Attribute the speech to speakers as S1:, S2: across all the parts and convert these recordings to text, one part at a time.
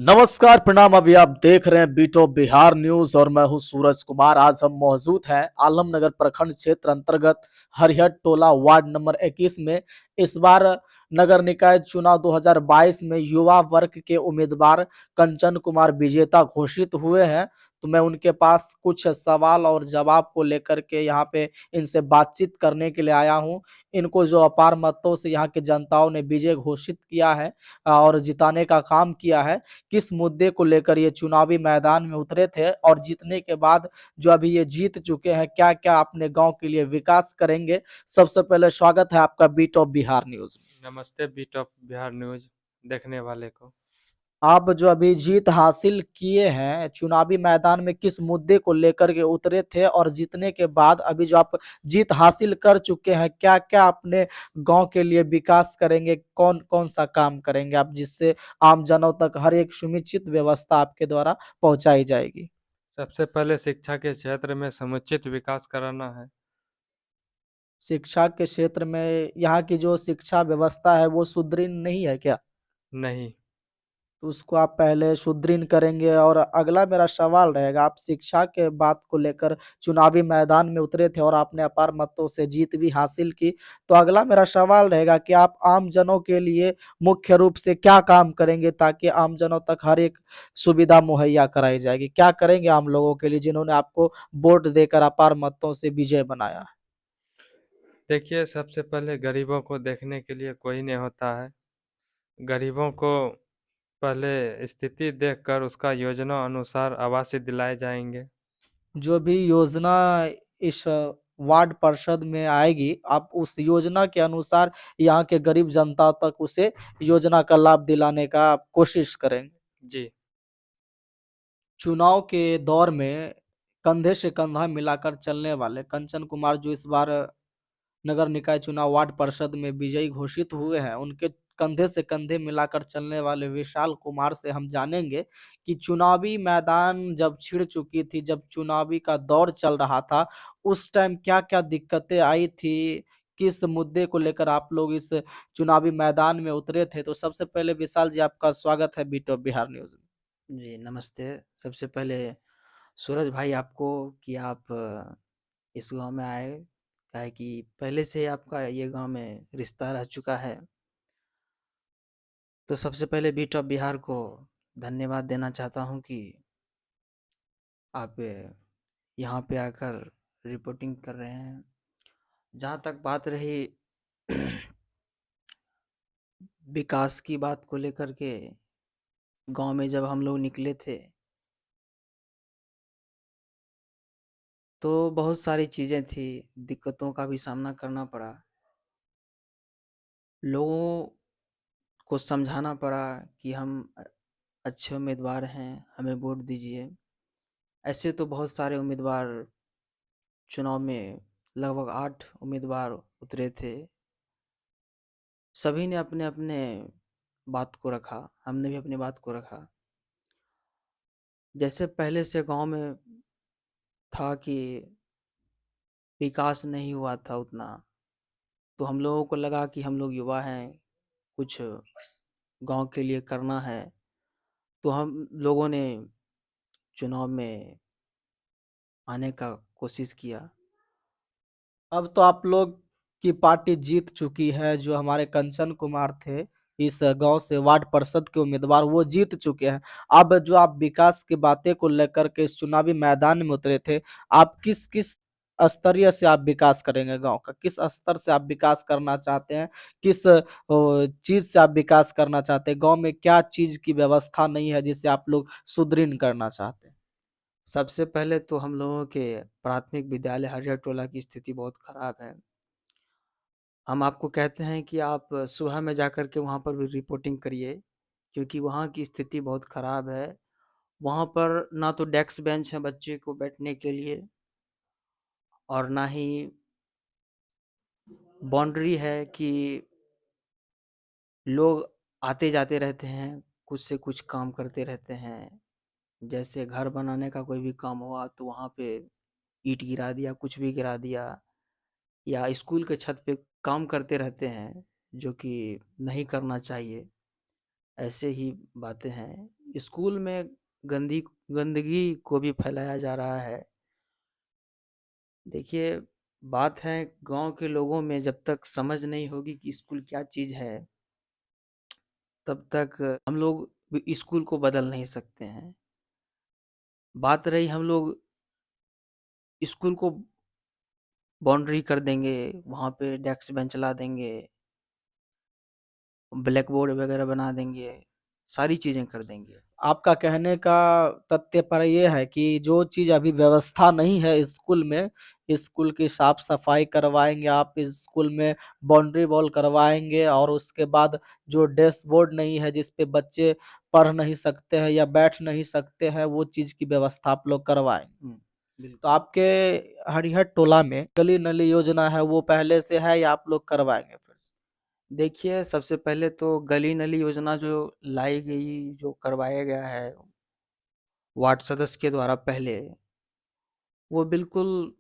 S1: नमस्कार, प्रणाम। अभी आप देख रहे हैं बीट ऑफ बिहार न्यूज और मैं हूं सूरज कुमार। आज हम मौजूद हैं आलमनगर प्रखंड क्षेत्र अंतर्गत हरिहर टोला वार्ड नंबर 21 में। इस बार नगर निकाय चुनाव 2022 में युवा वर्ग के उम्मीदवार कंचन कुमार विजेता घोषित हुए हैं। तो मैं उनके पास कुछ सवाल और जवाब को लेकर के यहाँ पे इनसे बातचीत करने के लिए आया हूँ। इनको जो अपार मतों से यहाँ की जनताओं ने विजय घोषित किया है और जिताने का काम किया है, किस मुद्दे को लेकर ये चुनावी मैदान में उतरे थे और जीतने के बाद जो अभी ये जीत चुके हैं, क्या-क्या अपने गाँव के लिए विकास करेंगे। सबसे पहले स्वागत है आपका बीट ऑफ बिहार न्यूज़ में।
S2: नमस्ते बीट ऑफ बिहार न्यूज देखने वाले को।
S1: आप जो अभी जीत हासिल किए हैं, चुनावी मैदान में किस मुद्दे को लेकर के उतरे थे और जीतने के बाद अभी जो आप जीत हासिल कर चुके हैं, क्या-क्या अपने गाँव के लिए विकास करेंगे? कौन-कौन सा काम करेंगे आप जिससे आम जनों तक हर एक सुनिश्चित व्यवस्था आपके द्वारा पहुँचाई जाएगी?
S2: सबसे पहले शिक्षा के क्षेत्र में समुचित विकास कराना है।
S1: शिक्षा के क्षेत्र में यहाँ की जो शिक्षा व्यवस्था है वो सुदृढ़ नहीं है क्या?
S2: नहीं।
S1: तो उसको आप पहले सुदृढ़ करेंगे और अगला मेरा सवाल रहेगा, आप शिक्षा के बात को लेकर चुनावी मैदान में उतरे थे और आपने अपार मतों से जीत भी हासिल की। तो अगला मेरा सवाल रहेगा कि आप आम जनों के लिए मुख्य रूप से क्या काम करेंगे ताकि आम जनों तक हर एक सुविधा मुहैया कराई जाएगी? क्या करेंगे आम लोगों के लिए जिन्होंने आपको वोट देकर अपार मतों से विजय बनाया?
S2: देखिए, सबसे पहले गरीबों को देखने के लिए कोई नहीं होता है। गरीबों को पहले स्थिति देखकर उसका योजना अनुसार आवास दिलाए जाएंगे।
S1: जो भी योजना इस वार्ड पार्षद में आएगी, आप उस योजना के अनुसार यहाँ के गरीब जनता तक उसे योजना का लाभ दिलाने का आप कोशिश करेंगे।
S2: जी।
S1: चुनाव के दौर में कंधे से कंधा मिलाकर चलने वाले कंचन कुमार जो इस बार नगर निकाय चुनाव वार्ड पार्षद में विजयी घोषित हुए हैं, उनके कंधे से कंधे मिलाकर चलने वाले विशाल कुमार से हम जानेंगे कि चुनावी मैदान जब छिड़ चुकी थी, जब चुनावी का दौर चल रहा था, उस टाइम क्या-क्या दिक्कतें आई थी? किस मुद्दे को लेकर आप लोग इस चुनावी मैदान में उतरे थे? तो सबसे पहले विशाल जी आपका स्वागत है बीट ऑफ बिहार न्यूज़ में।
S3: जी, नमस्ते। सबसे पहले सूरज भाई आपको कि आप इस गाँव में आए, क्या है कि पहले से आपका ये गाँव में रिश्ता रह चुका है। तो सबसे पहले बीट ऑफ बिहार को धन्यवाद देना चाहता हूँ कि आप यहाँ पे आकर रिपोर्टिंग कर रहे हैं। जहाँ तक बात रही विकास की बात को लेकर के, गाँव में जब हम लोग निकले थे तो बहुत सारी चीज़ें थी, दिक्कतों का भी सामना करना पड़ा। लोगों को समझाना पड़ा कि हम अच्छे उम्मीदवार हैं, हमें वोट दीजिए। ऐसे तो बहुत सारे उम्मीदवार चुनाव में लगभग 8 उम्मीदवार उतरे थे। सभी ने अपने-अपने बात को रखा, हमने भी अपनी बात को रखा। जैसे पहले से गाँव में था कि विकास नहीं हुआ था उतना, तो हम लोगों को लगा कि हम लोग युवा हैं, कुछ गाँव के लिए करना है, तो हम लोगों ने चुनाव में आने का कोशिश किया।
S1: अब तो आप लोग की पार्टी जीत चुकी है, जो हमारे कंचन कुमार थे, इस गाँव से वार्ड पार्षद के उम्मीदवार वो जीत चुके हैं। अब जो आप विकास की बातें को लेकर के इस चुनावी मैदान में उतरे थे, आप किस-किस स्तरीय से आप विकास करेंगे गाँव का? किस स्तर से आप विकास करना चाहते हैं? किस चीज़ से आप विकास करना चाहते हैं? गाँव में क्या चीज़ की व्यवस्था नहीं है जिसे आप लोग सुदृढ़ करना चाहते हैं?
S3: सबसे पहले तो हम लोगों के प्राथमिक विद्यालय हरिहर टोला की स्थिति बहुत खराब है। हम आपको कहते हैं कि आप सुबह में जाकर के वहाँ पर भी रिपोर्टिंग करिए, क्योंकि वहाँ की स्थिति बहुत खराब है। वहाँ पर ना तो डेस्क बेंच है बच्चे को बैठने के लिए और ना ही बाउंड्री है कि लोग आते-जाते रहते हैं, कुछ से कुछ काम करते रहते हैं। जैसे घर बनाने का कोई भी काम हुआ तो वहाँ पे ईंट गिरा दिया, कुछ भी गिरा दिया या स्कूल के छत पे काम करते रहते हैं, जो कि नहीं करना चाहिए। ऐसे ही बातें हैं। स्कूल में गंदी गंदगी को भी फैलाया जा रहा है। देखिए, बात है गाँव के लोगों में जब तक समझ नहीं होगी कि स्कूल क्या चीज़ है, तब तक हम लोग स्कूल को बदल नहीं सकते हैं। बात रही हम लोग स्कूल को बाउंड्री कर देंगे, वहाँ पे डेस्क बेंच ला देंगे, ब्लैक बोर्ड वगैरह बना देंगे, सारी चीज़ें कर देंगे।
S1: आपका कहने का तात्पर्य ये है कि जो चीज़ अभी व्यवस्था नहीं है स्कूल में, स्कूल की साफ-सफाई करवाएँगे आप, स्कूल में बाउंड्री वॉल करवाएँगे और उसके बाद जो डैशबोर्ड नहीं है जिस पे बच्चे पढ़ नहीं सकते हैं या बैठ नहीं सकते हैं, वो चीज़ की व्यवस्था आप लोग करवाएँगे।
S3: बिल्कुल।
S1: तो आपके हरिहर टोला में गली-नली योजना है वो पहले से है या आप लोग करवाएँगे फिर से?
S3: देखिए, सबसे पहले तो गली-नली योजना जो लाई गई, जो करवाया गया है वार्ड सदस्य के द्वारा पहले, वो बिल्कुल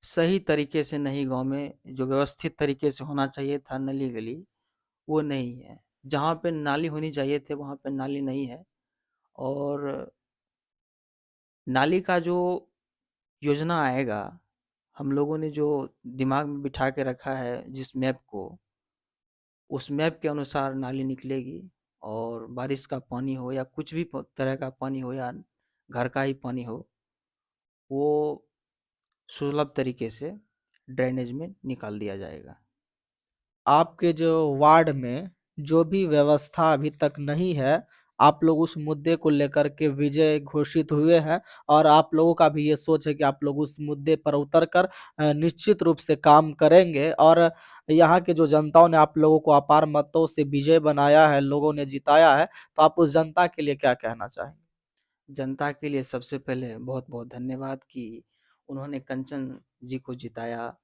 S3: सही तरीके से नहीं गाँव में जो व्यवस्थित तरीके से होना चाहिए था नली-गली, वो नहीं है। जहाँ पे नाली होनी चाहिए थे, वहाँ पे नाली नहीं है और नाली का जो योजना आएगा, हम लोगों ने जो दिमाग में बिठा के रखा है जिस मैप को, उस मैप के अनुसार नाली निकलेगी और बारिश का पानी हो या कुछ भी तरह का पानी हो या घर का ही पानी हो, वो सुलभ तरीके से ड्रेनेज में निकाल दिया जाएगा।
S1: आपके जो वार्ड में जो भी व्यवस्था अभी तक नहीं है, आप लोग उस मुद्दे को लेकर के विजय घोषित हुए हैं और आप लोगों का भी ये सोच है कि आप लोग उस मुद्दे पर उतर कर निश्चित रूप से काम करेंगे और यहाँ के जो जनताओं ने आप लोगों को अपार मतों से विजय बनाया है, लोगों ने जिताया है, तो आप उस जनता के लिए क्या कहना चाहेंगे?
S3: जनता के लिए सबसे पहले बहुत-बहुत धन्यवाद कि उन्होंने कंचन जी को जिताया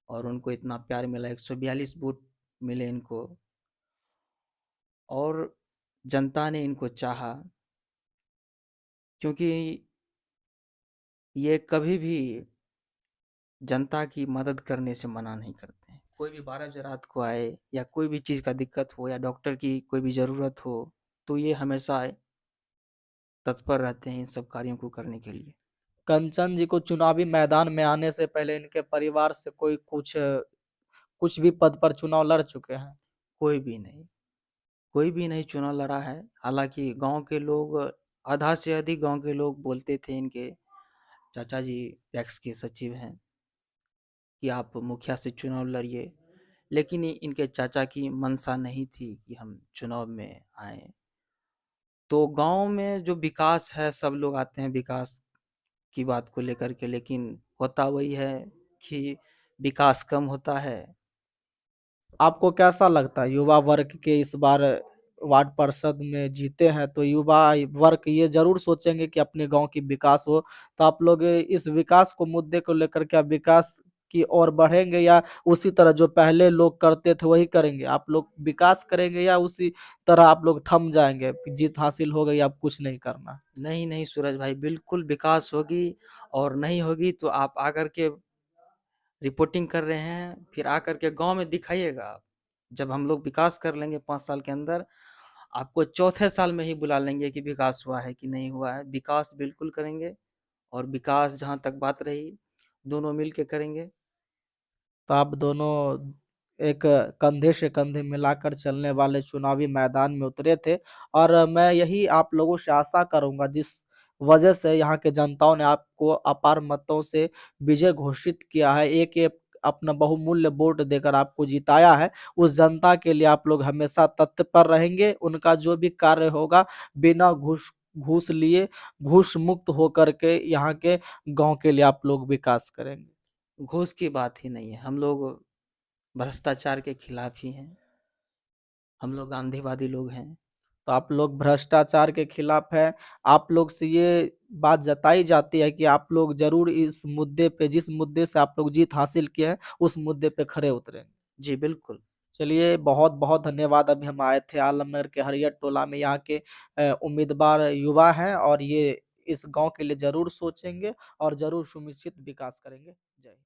S3: और उनको इतना प्यार मिला, 142 वोट मिले इनको और जनता ने इनको चाहा क्योंकि ये कभी भी जनता की मदद करने से मना नहीं करते हैं। कोई भी 12 बजे रात को आए या कोई भी चीज़ का दिक्कत हो या डॉक्टर की कोई भी ज़रूरत हो, तो ये हमेशा तत्पर रहते हैं इन सब कार्यों को करने के लिए।
S1: कंचन जी को चुनावी मैदान में आने से पहले इनके परिवार से कोई कुछ भी पद पर चुनाव लड़ चुके हैं?
S3: कोई भी नहीं, कोई भी नहीं चुनाव लड़ा है। हालाँकि गाँव के लोग आधा से अधिक गाँव के लोग बोलते थे इनके चाचा जी टैक्स के सचिव हैं कि आप मुखिया से चुनाव लड़िए। लेकिन इनके चाचा की मंशा नहीं थी कि हम चुनाव में आएँ। तो गाँव में जो विकास है सब लोग आते हैं विकास की बात को लेकर के लेकिन होता वही है कि विकास कम होता है।
S1: आपको कैसा लगता है युवा वर्ग के इस बार वार्ड पार्षद में जीते हैं तो युवा वर्ग ये ज़रूर सोचेंगे कि अपने गाँव की विकास हो। तो आप लोग इस विकास को मुद्दे को लेकर क्या विकास की ओर बढ़ेंगे या उसी तरह जो पहले लोग करते थे वही करेंगे? आप लोग विकास करेंगे या उसी तरह आप लोग थम जाएँगे, जीत हासिल हो गई अब कुछ नहीं करना?
S3: नहीं, नहीं सूरज भाई बिल्कुल विकास होगी और नहीं होगी तो आप आकर के रिपोर्टिंग कर रहे हैं, फिर आकर के गाँव में दिखाइएगा आप। जब हम लोग विकास कर लेंगे 5 साल के अंदर, आपको चौथे साल में ही बुला लेंगे कि विकास हुआ है कि नहीं हुआ है। विकास बिल्कुल करेंगे और विकास जहाँ तक बात रही, दोनों मिल के करेंगे।
S1: तो आप दोनों एक कंधे से कंधे मिलाकर चलने वाले चुनावी मैदान में उतरे थे और मैं यही आप लोगों से आशा करूँगा जिस वजह से यहाँ के जनताओं ने आपको अपार मतों से विजय घोषित किया है, एक-एक अपना बहुमूल्य वोट देकर आपको जिताया है, उस जनता के लिए आप लोग हमेशा तत्पर रहेंगे, उनका जो भी कार्य होगा बिना घूस घूस लिए, घूस मुक्त होकर के यहाँ के गाँव के लिए आप लोग विकास करेंगे।
S3: घूस की बात ही नहीं है, हम लोग भ्रष्टाचार के खिलाफ ही हैं। हम लोग गांधीवादी लोग हैं।
S1: तो आप लोग भ्रष्टाचार के खिलाफ हैं। आप लोग से ये बात जताई जाती है कि आप लोग ज़रूर इस मुद्दे पे जिस मुद्दे से आप लोग जीत हासिल किए हैं, उस मुद्दे पे खरे उतरेंगे।
S3: जी, बिल्कुल।
S1: चलिए बहुत-बहुत धन्यवाद। अभी हम आए थे आलमनगर के हरियर टोला में यहाँ के उम्मीदवार युवा हैं और ये इस गाँव के लिए ज़रूर सोचेंगे और ज़रूर सुनिश्चित विकास करेंगे। जय हिंद।